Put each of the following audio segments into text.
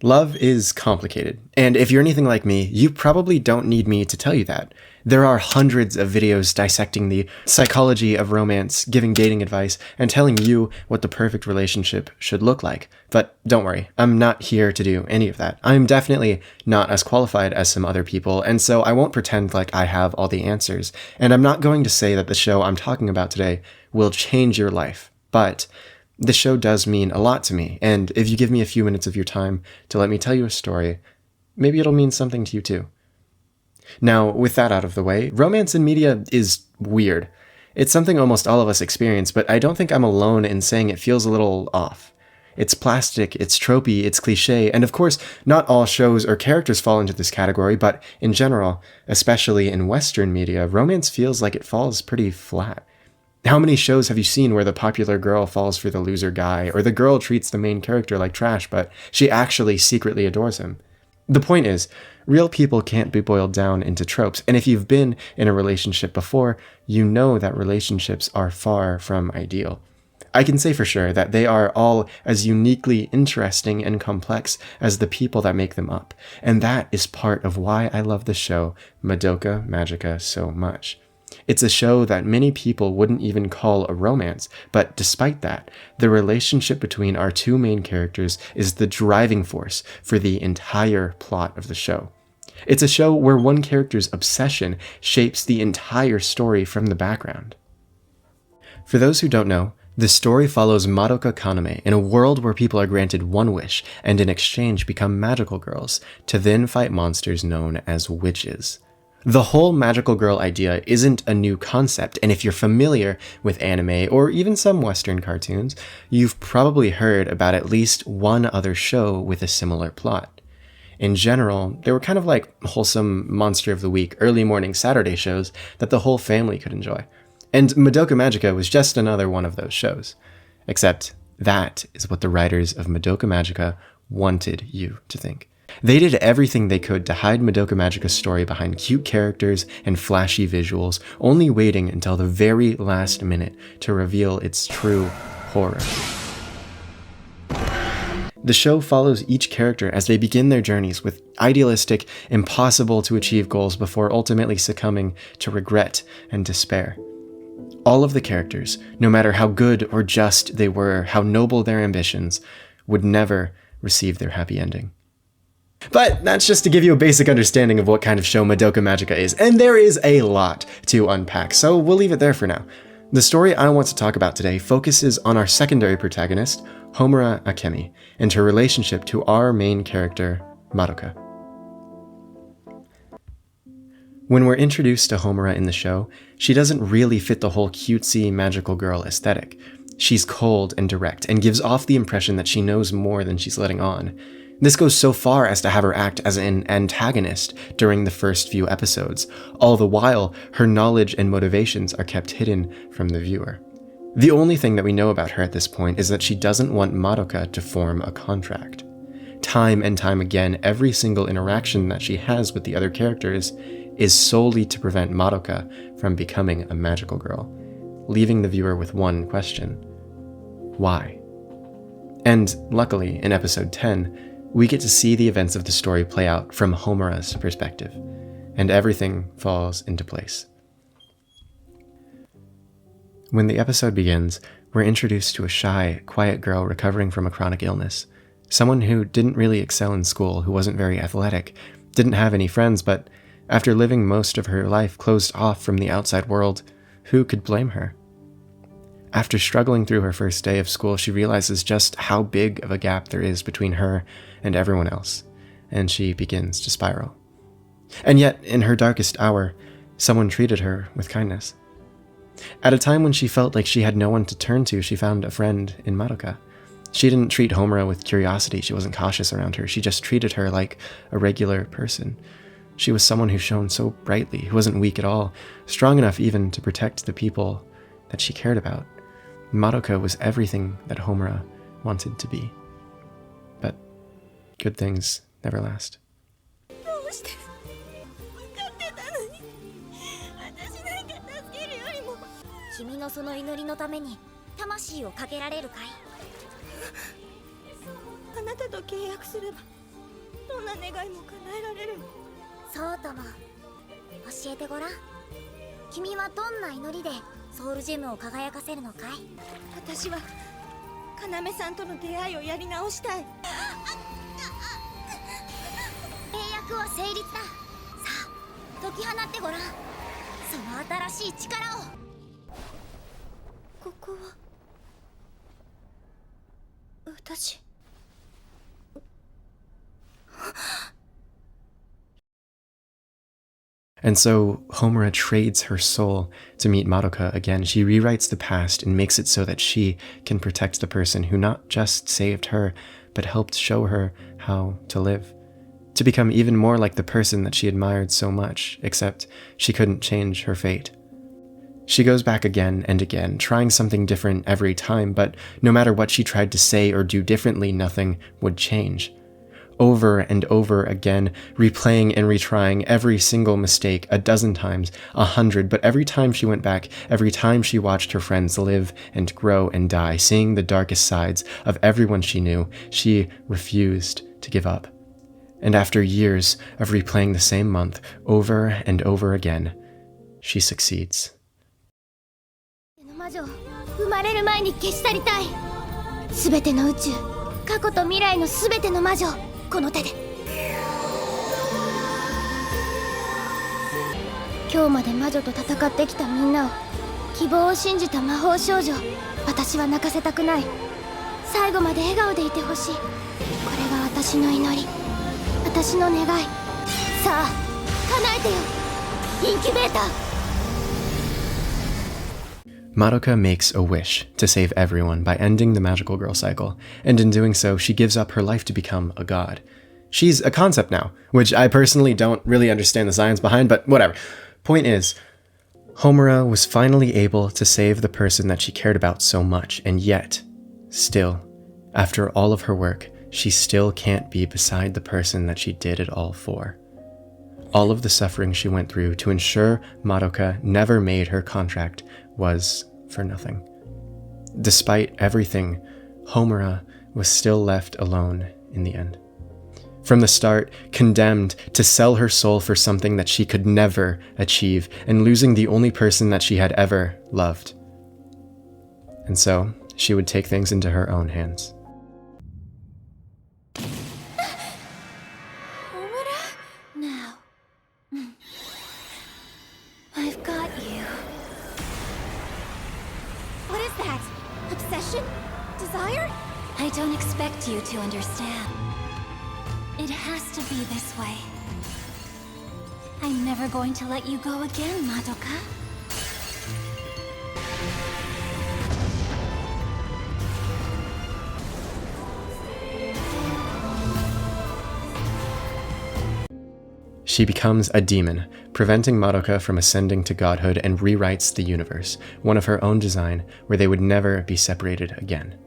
Love is complicated, and if you're anything like me, you probably don't need me to tell you that. There are hundreds of videos dissecting the psychology of romance, giving dating advice, and telling you what the perfect relationship should look like. But don't worry, I'm not here to do any of that. I'm definitely not as qualified as some other people, and so I won't pretend like I have all the answers. And I'm not going to say that the show I'm talking about today will change your life, but the show does mean a lot to me, and if you give me a few minutes of your time to let me tell you a story, maybe it'll mean something to you too. Now, with that out of the way, romance in media is weird. It's something almost all of us experience, but I don't think I'm alone in saying it feels a little off. It's plastic, it's tropey, it's cliché, and of course, not all shows or characters fall into this category, but in general, especially in Western media, romance feels like it falls pretty flat. How many shows have you seen where the popular girl falls for the loser guy, or the girl treats the main character like trash, but she actually secretly adores him? The point is, real people can't be boiled down into tropes, and if you've been in a relationship before, you know that relationships are far from ideal. I can say for sure that they are all as uniquely interesting and complex as the people that make them up, and that is part of why I love the show Madoka Magica so much. It's a show that many people wouldn't even call a romance, but despite that, the relationship between our two main characters is the driving force for the entire plot of the show. It's a show where one character's obsession shapes the entire story from the background. For those who don't know, the story follows Madoka Kaname in a world where people are granted one wish and in exchange become magical girls to then fight monsters known as witches. The whole magical girl idea isn't a new concept, and if you're familiar with anime or even some Western cartoons, you've probably heard about at least one other show with a similar plot. In general, they were kind of like wholesome Monster of the Week, early morning Saturday shows that the whole family could enjoy. And Madoka Magica was just another one of those shows. Except that is what the writers of Madoka Magica wanted you to think. They did everything they could to hide Madoka Magica's story behind cute characters and flashy visuals, only waiting until the very last minute to reveal its true horror. The show follows each character as they begin their journeys with idealistic, impossible-to-achieve goals before ultimately succumbing to regret and despair. All of the characters, no matter how good or just they were, how noble their ambitions, would never receive their happy ending. But that's just to give you a basic understanding of what kind of show Madoka Magica is, and there is a lot to unpack, so we'll leave it there for now. The story I want to talk about today focuses on our secondary protagonist, Homura Akemi, and her relationship to our main character, Madoka. When we're introduced to Homura in the show, she doesn't really fit the whole cutesy magical girl aesthetic. She's cold and direct, and gives off the impression that she knows more than she's letting on. This goes so far as to have her act as an antagonist during the first few episodes, all the while her knowledge and motivations are kept hidden from the viewer. The only thing that we know about her at this point is that she doesn't want Madoka to form a contract. Time and time again, every single interaction that she has with the other characters is solely to prevent Madoka from becoming a magical girl, leaving the viewer with one question: why? And luckily, in episode 10, we get to see the events of the story play out from Homura's perspective, and everything falls into place. When the episode begins, we're introduced to a shy, quiet girl recovering from a chronic illness. Someone who didn't really excel in school, who wasn't very athletic, didn't have any friends, but after living most of her life closed off from the outside world, who could blame her? After struggling through her first day of school, she realizes just how big of a gap there is between her and everyone else, and she begins to spiral. And yet, in her darkest hour, someone treated her with kindness. At a time when she felt like she had no one to turn to, she found a friend in Madoka. She didn't treat Homura with curiosity, she wasn't cautious around her, she just treated her like a regular person. She was someone who shone so brightly, who wasn't weak at all, strong enough even to protect the people that she cared about. Madoka was everything that Homura wanted to be. But good things never last. 君のその祈りのために魂をかけられるかい？あなたと契約すればな願いも叶えられる。そうとも教えてごらん。君はどんな祈りでソウルジェムを輝かせるのかい？私は要さんとの出会いをやり直したい。契約は成立だ。さあ解き放ってごらん、その新しい力を。ここは私。And so Homura trades her soul to meet Madoka again. She rewrites the past and makes it so that she can protect the person who not just saved her, but helped show her how to live. To become even more like the person that she admired so much, except she couldn't change her fate. She goes back again and again, trying something different every time, but no matter what she tried to say or do differently, nothing would change. Over and over again, replaying and retrying every single mistake a dozen times, 100, but every time she went back, every time she watched her friends live and grow and die, seeing the darkest sides of everyone she knew, she refused to give up. And after years of replaying the same month over and over again, she succeeds. 魔女、生まれる前に消し去りたい。すべての宇宙、過去と未来のすべての魔女、この手で。今日まで魔女と戦ってきたみんなを、希望を信じた魔法少女、私は泣かせたくない。最後まで笑顔でいてほしい。これが私の祈り、私の願い。さあ、叶えてよ、インキュベーター。Madoka makes a wish to save everyone by ending the magical girl cycle, and in doing so, she gives up her life to become a god. She's a concept now, which I personally don't really understand the science behind, but whatever. Point is, Homura was finally able to save the person that she cared about so much, and yet, still, after all of her work, she still can't be beside the person that she did it all for. All of the suffering she went through to ensure Madoka never made her contract was for nothing. Despite everything, Homura was still left alone in the end. From the start, condemned to sell her soul for something that she could never achieve, and losing the only person that she had ever loved. And so, she would take things into her own hands. Now, I've got you. What is that? Obsession? Desire? I don't expect you to understand. It has to be this way. I'm never going to let you go again, Madoka. She becomes a demon, preventing Madoka from ascending to godhood, and rewrites the universe, one of her own design, where they would never be separated again.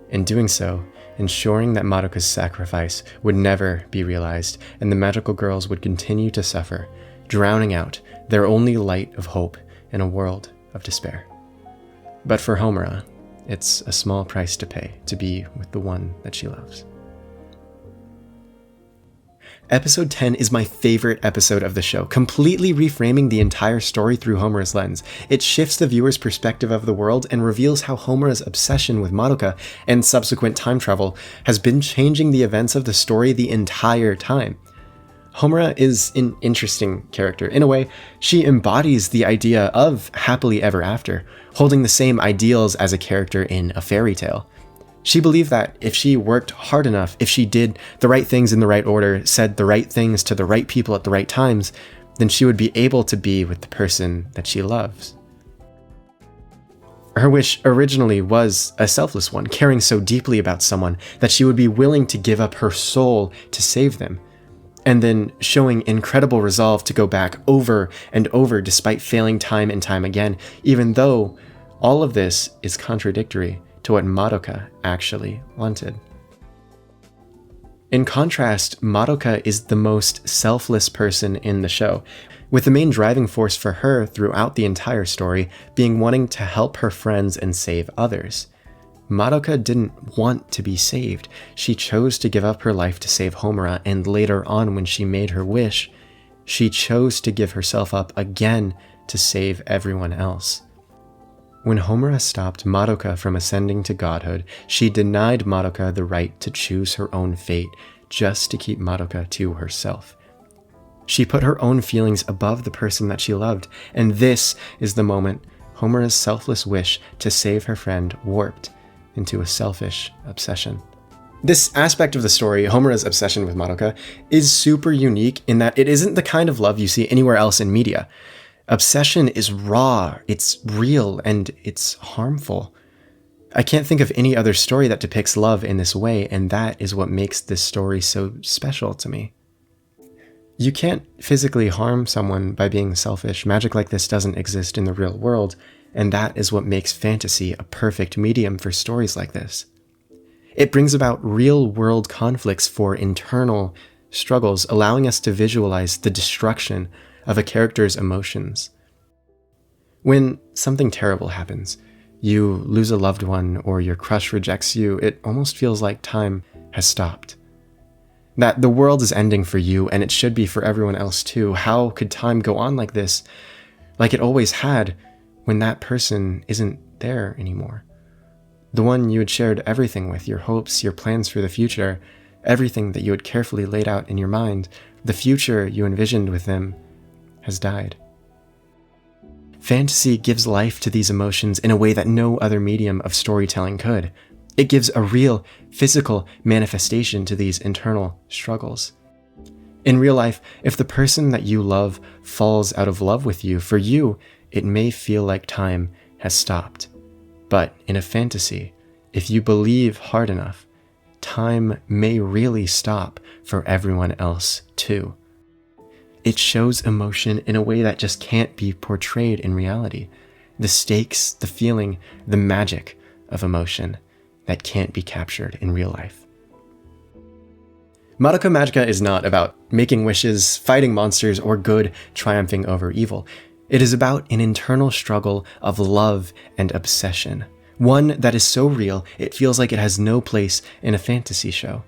In doing so, ensuring that Madoka's sacrifice would never be realized, and the magical girls would continue to suffer, drowning out their only light of hope in a world of despair. But for Homura, it's a small price to pay to be with the one that she loves. Episode 10 is my favorite episode of the show, completely reframing the entire story through Homura's lens. It shifts the viewer's perspective of the world and reveals how Homura's obsession with Madoka and subsequent time travel has been changing the events of the story the entire time. Homura is an interesting character. In a way, she embodies the idea of happily ever after, holding the same ideals as a character in a fairy tale. She believed that if she worked hard enough, if she did the right things in the right order, said the right things to the right people at the right times, then she would be able to be with the person that she loves. Her wish originally was a selfless one, caring so deeply about someone that she would be willing to give up her soul to save them, and then showing incredible resolve to go back over and over despite failing time and time again, even though all of this is contradictory to what Madoka actually wanted. In contrast, Madoka is the most selfless person in the show, with the main driving force for her throughout the entire story being wanting to help her friends and save others. Madoka didn't want to be saved. She chose to give up her life to save Homura, and later on when she made her wish, she chose to give herself up again to save everyone else. When Homura stopped Madoka from ascending to godhood, she denied Madoka the right to choose her own fate just to keep Madoka to herself. She put her own feelings above the person that she loved, and this is the moment Homura's selfless wish to save her friend warped into a selfish obsession. This aspect of the story, Homura's obsession with Madoka, is super unique in that it isn't the kind of love you see anywhere else in media. Obsession is raw, it's real, and it's harmful. I can't think of any other story that depicts love in this way, and that is what makes this story so special to me. You can't physically harm someone by being selfish. Magic like this doesn't exist in the real world, and that is what makes fantasy a perfect medium for stories like this. It brings about real-world conflicts for internal struggles, allowing us to visualize the destruction of a character's emotions. When something terrible happens, you lose a loved one or your crush rejects you, it almost feels like time has stopped. That the world is ending for you, and it should be for everyone else too. How could time go on like this, like it always had, when that person isn't there anymore? The one you had shared everything with, your hopes, your plans for the future, everything that you had carefully laid out in your mind, the future you envisioned with them, has died. Fantasy gives life to these emotions in a way that no other medium of storytelling could. It gives a real, physical manifestation to these internal struggles. In real life, if the person that you love falls out of love with you, for you, it may feel like time has stopped. But in a fantasy, if you believe hard enough, time may really stop for everyone else too. It shows emotion in a way that just can't be portrayed in reality. The stakes, the feeling, the magic of emotion that can't be captured in real life. Madoka Magica is not about making wishes, fighting monsters, or good triumphing over evil. It is about an internal struggle of love and obsession, one that is so real it feels like it has no place in a fantasy show.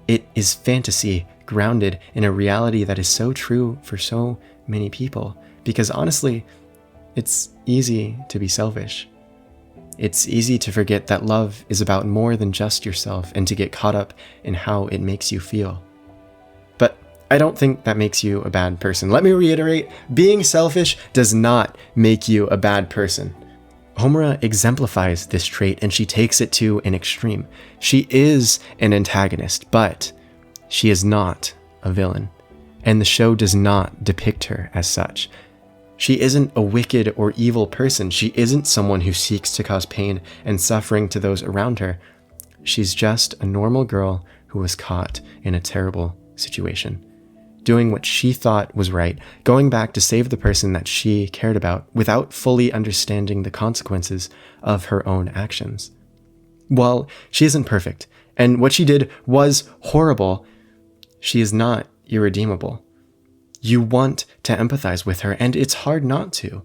It is fantasy grounded in a reality that is so true for so many people, because honestly, it's easy to be selfish. It's easy to forget that love is about more than just yourself and to get caught up in how it makes you feel. But I don't think that makes you a bad person. Let me reiterate, being selfish does not make you a bad person. Homura exemplifies this trait, and she takes it to an extreme. She is an antagonist, but she is not a villain, and the show does not depict her as such. She isn't a wicked or evil person. She isn't someone who seeks to cause pain and suffering to those around her. She's just a normal girl who was caught in a terrible situation, doing what she thought was right, going back to save the person that she cared about without fully understanding the consequences of her own actions. While she isn't perfect, and what she did was horrible, she is not irredeemable. You want to empathize with her, and it's hard not to.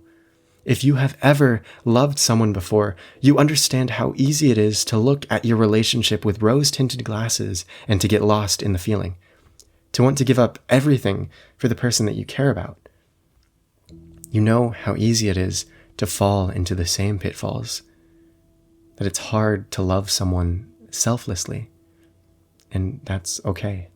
If you have ever loved someone before, you understand how easy it is to look at your relationship with rose-tinted glasses and to get lost in the feeling, to want to give up everything for the person that you care about. You know how easy it is to fall into the same pitfalls, that it's hard to love someone selflessly, and that's okay.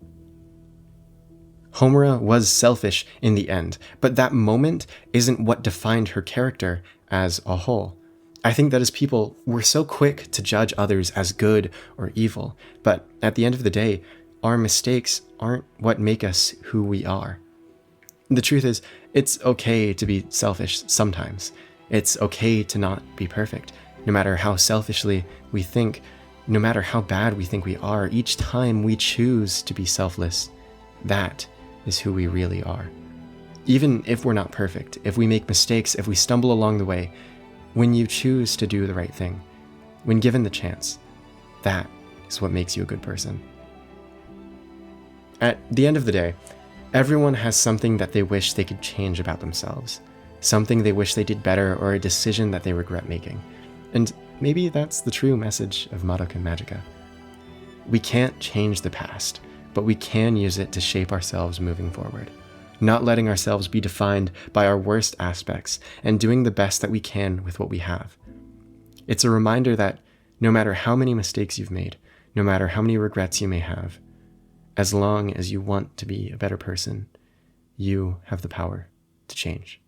Homura was selfish in the end, but that moment isn't what defined her character as a whole. I think that as people, we're so quick to judge others as good or evil, but at the end of the day, our mistakes aren't what make us who we are. The truth is, it's okay to be selfish sometimes. It's okay to not be perfect. No matter how selfishly we think, no matter how bad we think we are, each time we choose to be selfless, that is who we really are. Even if we're not perfect, if we make mistakes, if we stumble along the way, when you choose to do the right thing, when given the chance, that is what makes you a good person. At the end of the day, everyone has something that they wish they could change about themselves, something they wish they did better, or a decision that they regret making. And maybe that's the true message of Madoka Magica. We can't change the past, but we can use it to shape ourselves moving forward, not letting ourselves be defined by our worst aspects and doing the best that we can with what we have. It's a reminder that no matter how many mistakes you've made, no matter how many regrets you may have, as long as you want to be a better person, you have the power to change.